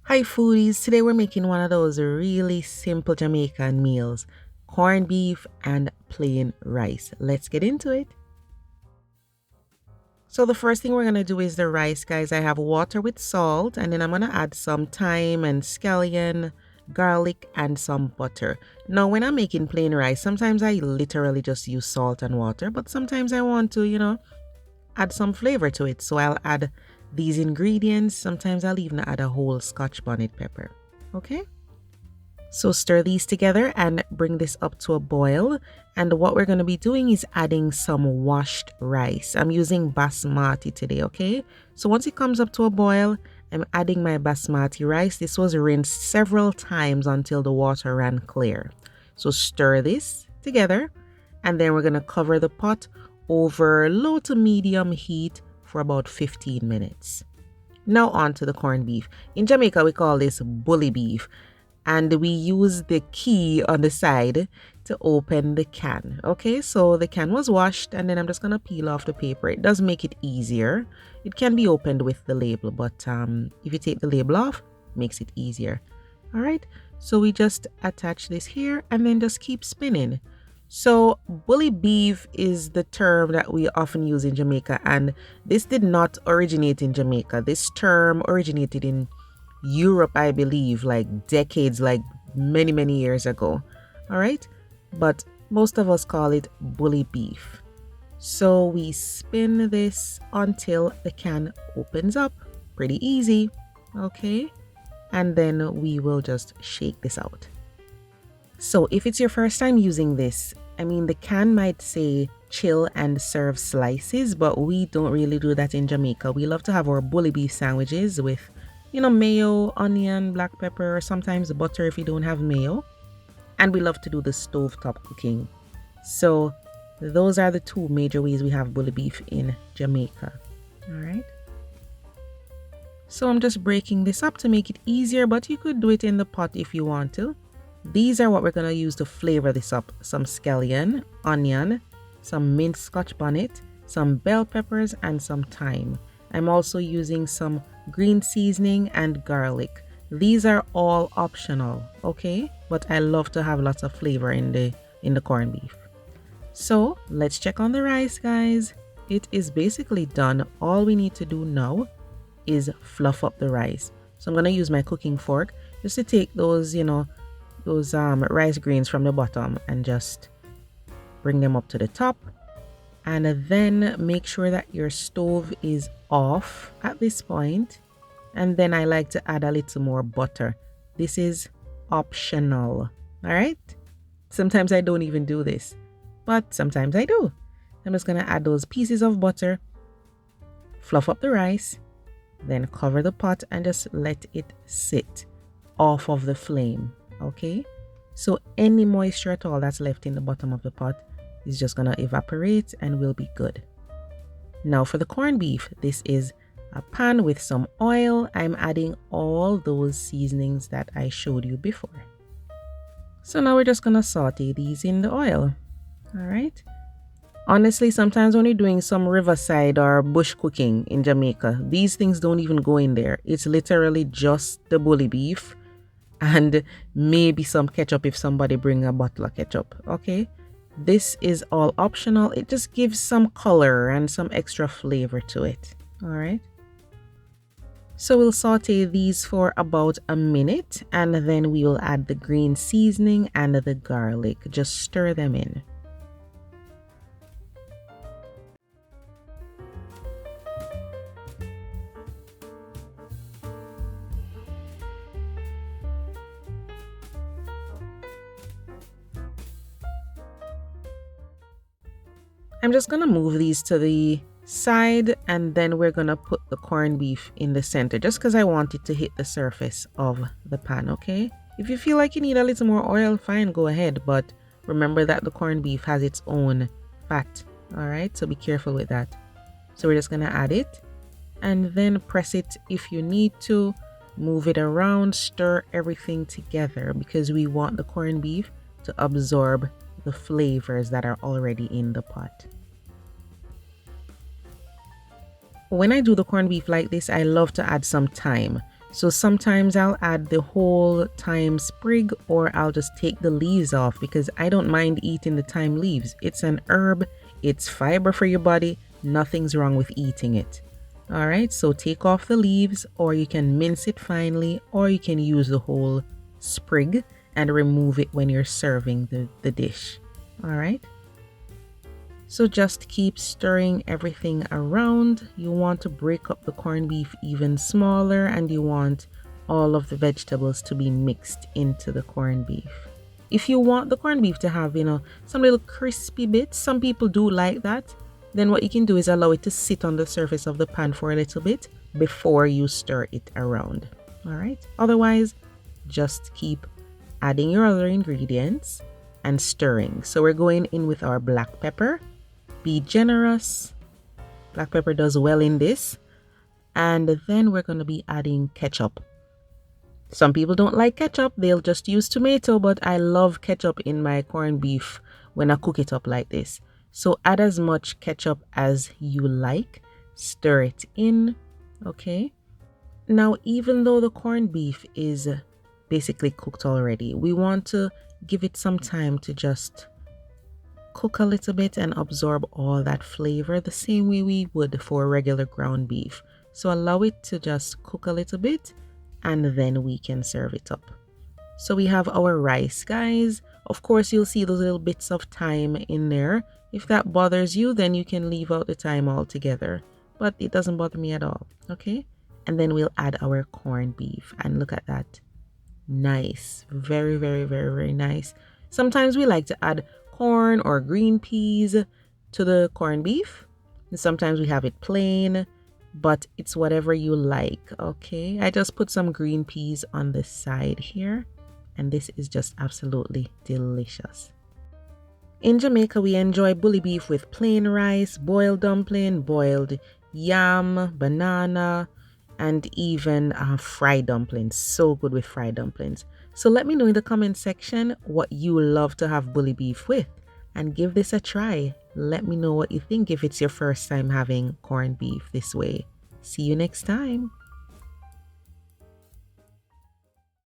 Hi foodies, today we're making one of those really simple Jamaican meals, corned beef and plain rice. Let's get into it. So the first thing we're going to do is the rice, guys. I have water with salt, and then I'm going to add some thyme and scallion, garlic and some butter. Now when I'm making plain rice, sometimes I literally just use salt and water, but sometimes I want to, add some flavor to it. So I'll add these ingredients. Sometimes I'll even add a whole Scotch bonnet pepper. Okay? So stir these together and bring this up to a boil. And what we're going to be doing is adding some washed rice. I'm using Basmati today, okay? So once it comes up to a boil, I'm adding my Basmati rice. This was rinsed several times until the water ran clear. So stir this together, and then we're going to cover the pot over low to medium heat for about 15 minutes. Now on to the corned beef. In Jamaica, we call this bully beef, and we use the key on the side to open the can. Okay, so the can was washed, and then I'm just gonna peel off the paper. It does make it easier. It can be opened with the label, but if you take the label off, it makes it easier. All right, so we just attach this here and then just keep spinning. So bully beef is the term that we often use in Jamaica, and this did not originate in Jamaica. This term originated in Europe, I believe, like decades, like many years ago. All right, but most of us call it bully beef. So we spin this until the can opens up. Pretty easy. Okay, and then we will just shake this out. So if it's your first time using this, I mean, the can might say chill and serve slices, but we don't really do that in Jamaica. We love to have our bully beef sandwiches with, mayo, onion, black pepper, or sometimes butter if you don't have mayo. And we love to do the stovetop cooking. So those are the two major ways we have bully beef in Jamaica. All right. So I'm just breaking this up to make it easier, but you could do it in the pot if you want to. These are what we're going to use to flavor this up. Some scallion, onion, some minced Scotch bonnet, some bell peppers, and some thyme. I'm also using some green seasoning and garlic. These are all optional, okay? But I love to have lots of flavor in the corned beef. So let's check on the rice, guys. It is basically done. All we need to do now is fluff up the rice. So I'm going to use my cooking fork just to take those, those rice grains from the bottom and just bring them up to the top, and then make sure that your stove is off at this point. And then I like to add a little more butter. This is optional. All right, sometimes I don't even do this, but sometimes I do. I'm just gonna add those pieces of butter, fluff up the rice, then cover the pot and just let it sit off of the flame. Okay, so any moisture at all that's left in the bottom of the pot is just gonna evaporate and will be good. Now for the corned beef, this is a pan with some oil. I'm adding all those seasonings that I showed you before. So now we're just gonna saute these in the oil. All right. Honestly, sometimes when you're doing some riverside or bush cooking in Jamaica, these things don't even go in there. It's literally just the bully beef and maybe some ketchup if somebody bring a bottle of ketchup. Okay, this is all optional. It just gives some color and some extra flavor to it. All right, so we'll saute these for about a minute, and then we will add the green seasoning and the garlic. Just stir them in. I'm just gonna move these to the side, and then we're gonna put the corned beef in the center just because I want it to hit the surface of the pan. Okay, if you feel like you need a little more oil, fine, go ahead, but remember that the corned beef has its own fat. All right, so be careful with that. So we're just gonna add it and then press it if you need to. Move it around, stir everything together because we want the corned beef to absorb the flavors that are already in the pot. When I do the corned beef like this, I love to add some thyme. So sometimes I'll add the whole thyme sprig, or I'll just take the leaves off because I don't mind eating the thyme leaves. It's an herb, it's fiber for your body, nothing's wrong with eating it. All right, so take off the leaves, or you can mince it finely, or you can use the whole sprig and remove it when you're serving the dish. All right. So just keep stirring everything around. You want to break up the corned beef even smaller, and you want all of the vegetables to be mixed into the corned beef. If you want the corned beef to have, some little crispy bits, some people do like that, then what you can do is allow it to sit on the surface of the pan for a little bit before you stir it around. All right. Otherwise, just keep adding your other ingredients and stirring. So we're going in with our black pepper. Be generous. Black pepper does well in this. And then we're going to be adding ketchup. Some people don't like ketchup. They'll just use tomato, but I love ketchup in my corned beef when I cook it up like this. So add as much ketchup as you like. Stir it in. Okay. Now, even though the corned beef is basically cooked already, we want to give it some time to just cook a little bit and absorb all that flavor the same way we would for regular ground beef. So allow it to just cook a little bit, and then we can serve it up. So we have our rice, guys. Of course, you'll see those little bits of thyme in there. If that bothers you, then you can leave out the thyme altogether, but it doesn't bother me at all. Okay. And then we'll add our corned beef, and look at that. Nice. Very, very, very, very nice. Sometimes we like to add corn or green peas to the corned beef. And sometimes we have it plain, but it's whatever you like. Okay, I just put some green peas on the side here, and this is just absolutely delicious. In Jamaica, we enjoy bully beef with plain rice, boiled dumpling, boiled yam, banana, and even fried dumplings. So good with fried dumplings. So let me know in the comment section what you love to have bully beef with, and give this a try. Let me know what you think if it's your first time having corned beef this way. See you next time.